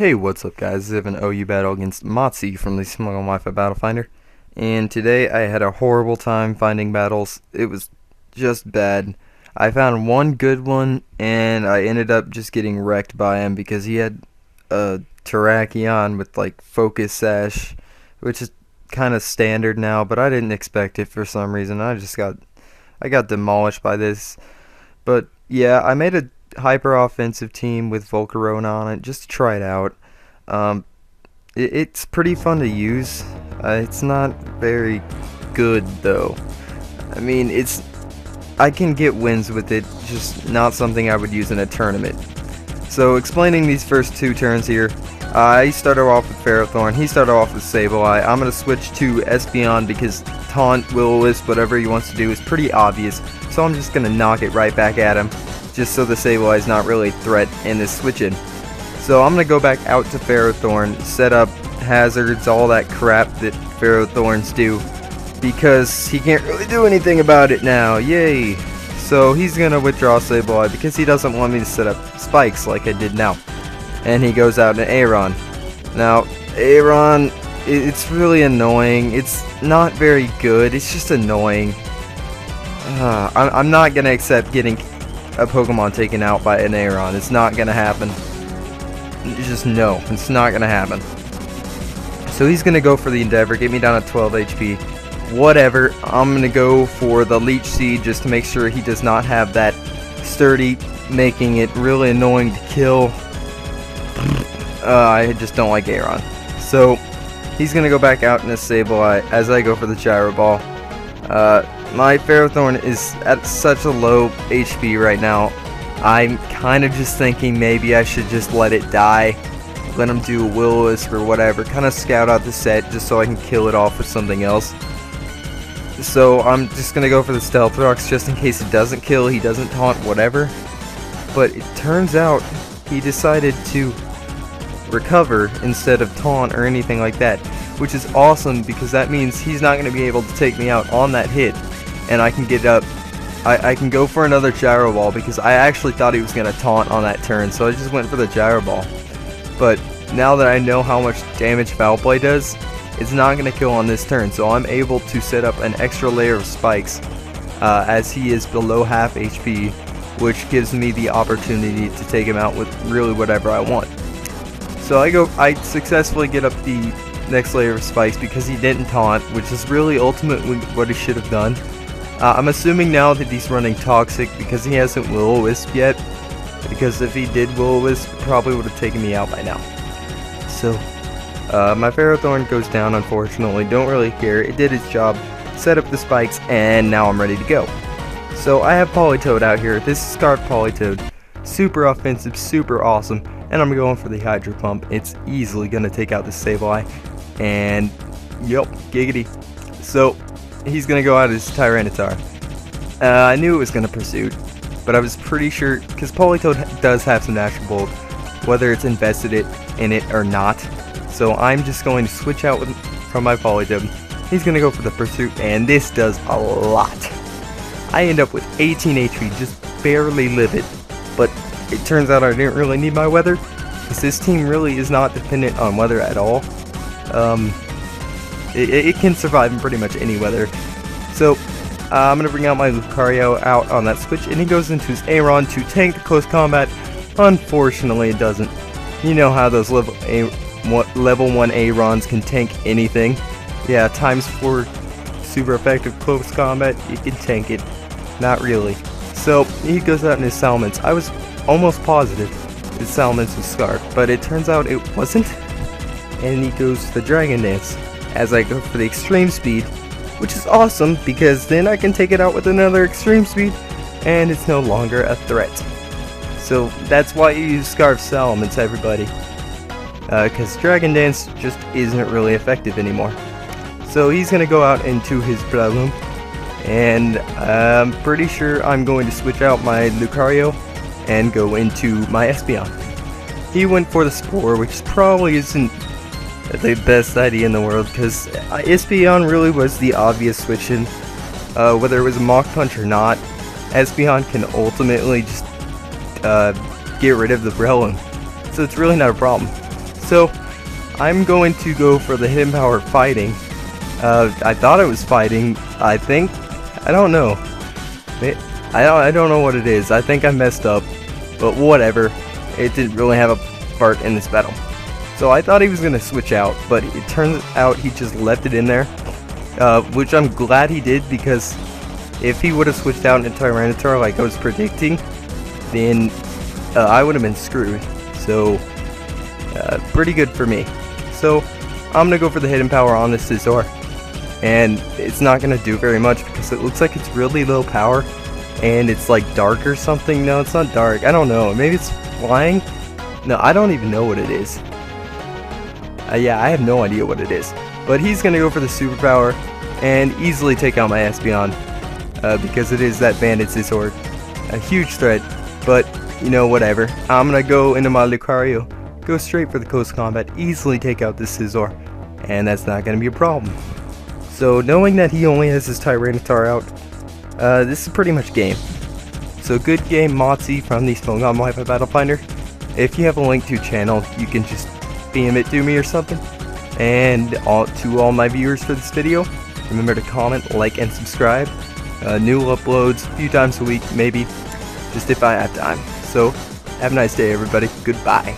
Hey, what's up guys? I have an OU battle against Matze from the Smuggle Wi-Fi Battle Finder. And today I had a horrible time finding battles. It was just bad. I found one good one and I ended up just getting wrecked by him because he had a Terrakion with like focus sash, which is kind of standard now, but I didn't expect it for some reason. I got demolished by this. But yeah, I made a hyper offensive team with Volcarona on it just to try it out. It's pretty fun to use. It's not very good though. I mean, I can get wins with it, just not something I would use in a tournament. So explaining these first two turns here, I started off with Ferrothorn, he started off with Sableye. I'm going to switch to Espeon because Taunt, Will-O-Wisp, whatever he wants to do is pretty obvious. So I'm just going to knock it right back at him, just so the Sableye is not really a threat in this switch-in. So I'm going to go back out to Ferrothorn, set up hazards, all that crap that Ferrothorns do, because he can't really do anything about it now. Yay! So he's going to withdraw Sableye because he doesn't want me to set up spikes like I did now. And he goes out in Aron. Now, Aron, it's really annoying. It's not very good. It's just annoying. I'm not going to accept getting a Pokemon taken out by an Aron. It's not going to happen. Just no, it's not going to happen. So he's going to go for the Endeavor, get me down at 12 HP. Whatever, I'm going to go for the Leech Seed just to make sure he does not have that Sturdy, making it really annoying to kill. I just don't like Aron. So he's going to go back out in a Sableye as I go for the Gyro Ball. My Ferrothorn is at such a low HP right now. I'm kind of just thinking maybe I should just let it die. Let him do a Will-O-Wisp or whatever. Kind of scout out the set just so I can kill it off with something else. So I'm just going to go for the Stealth Rocks just in case it doesn't kill, he doesn't taunt, whatever. But it turns out he decided to recover instead of taunt or anything like that, which is awesome because that means he's not going to be able to take me out on that hit, and I can get up. I can go for another Gyro Ball because I actually thought he was going to taunt on that turn, so I just went for the Gyro Ball. But now that I know how much damage Foul Play does, it's not going to kill on this turn, so I'm able to set up an extra layer of spikes as he is below half HP, which gives me the opportunity to take him out with really whatever I want. So I successfully get up the next layer of spikes because he didn't taunt, which is really ultimately what he should have done. I'm assuming now that he's running Toxic because he hasn't Will-O-Wisp yet, because if he did Will-O-Wisp, it probably would have taken me out by now. So my Ferrothorn goes down, unfortunately. Don't really care. It did its job, set up the spikes, and now I'm ready to go. So I have Politoed out here. This is Scarf Politoed. Super offensive, super awesome. And I'm going for the Hydro Pump. It's easily going to take out the Sableye. And, yep, giggity. So he's going to go out as Tyranitar. I knew it was going to Pursuit, but I was pretty sure, because Politoed does have some Natural Bolt, whether it's invested in it or not. So I'm just going to switch out from my Politoed. He's going to go for the Pursuit, and this does a lot. I end up with 18 HP, just barely live it. But it turns out I didn't really need my weather, because this team really is not dependent on weather at all. It can survive in pretty much any weather. So I'm going to bring out my Lucario out on that switch, and he goes into his Aron to tank the close combat. Unfortunately, it doesn't. You know how those level 1 Arons can tank anything. Yeah, ×4 super effective close combat, you can tank it. Not really. So he goes out in his Salamence. I was almost positive his Salamence was Scarf, but it turns out it wasn't. And he goes to the Dragon Dance as I go for the Extreme Speed, which is awesome because then I can take it out with another Extreme Speed and it's no longer a threat. So that's why you use Scarf Salamence, everybody, because Dragon Dance just isn't really effective anymore. So he's going to go out into his Breloom, and I'm pretty sure I'm going to switch out my Lucario and go into my Espeon. He went for the Spore, which probably isn't the best idea in the world, because Espeon really was the obvious switch-in. Whether it was a Mach Punch or not, Espeon can ultimately just get rid of the Breloom, so it's really not a problem. So I'm going to go for the hidden power fighting. I thought it was fighting, I think. I don't know. I don't know what it is. I think I messed up, but whatever. It didn't really have a part in this battle. So I thought he was going to switch out, but it turns out he just left it in there. Which I'm glad he did, because if he would have switched out into Tyranitar like I was predicting, then I would have been screwed. So pretty good for me. So I'm going to go for the hidden power on this Scizor. And it's not going to do very much because it looks like it's really low power. And it's like dark or something. No, it's not dark. I don't know. Maybe it's flying? No, I don't even know what it is. Yeah, I have no idea what it is. But he's going to go for the superpower and easily take out my Espeon. Because it is that banded Scizor. A huge threat. But, you know, whatever. I'm going to go into my Lucario. Go straight for the close combat. Easily take out this Scizor. And that's not going to be a problem. So knowing that he only has his Tyranitar out, this is pretty much game. So good game, Matze from the Spongom Wi-Fi Battle Finder. If you have a link to channel, you can just BM it to me or something. And to all my viewers for this video, remember to comment, like, and subscribe. New uploads a few times a week, maybe, just if I have time. So have a nice day, everybody. Goodbye.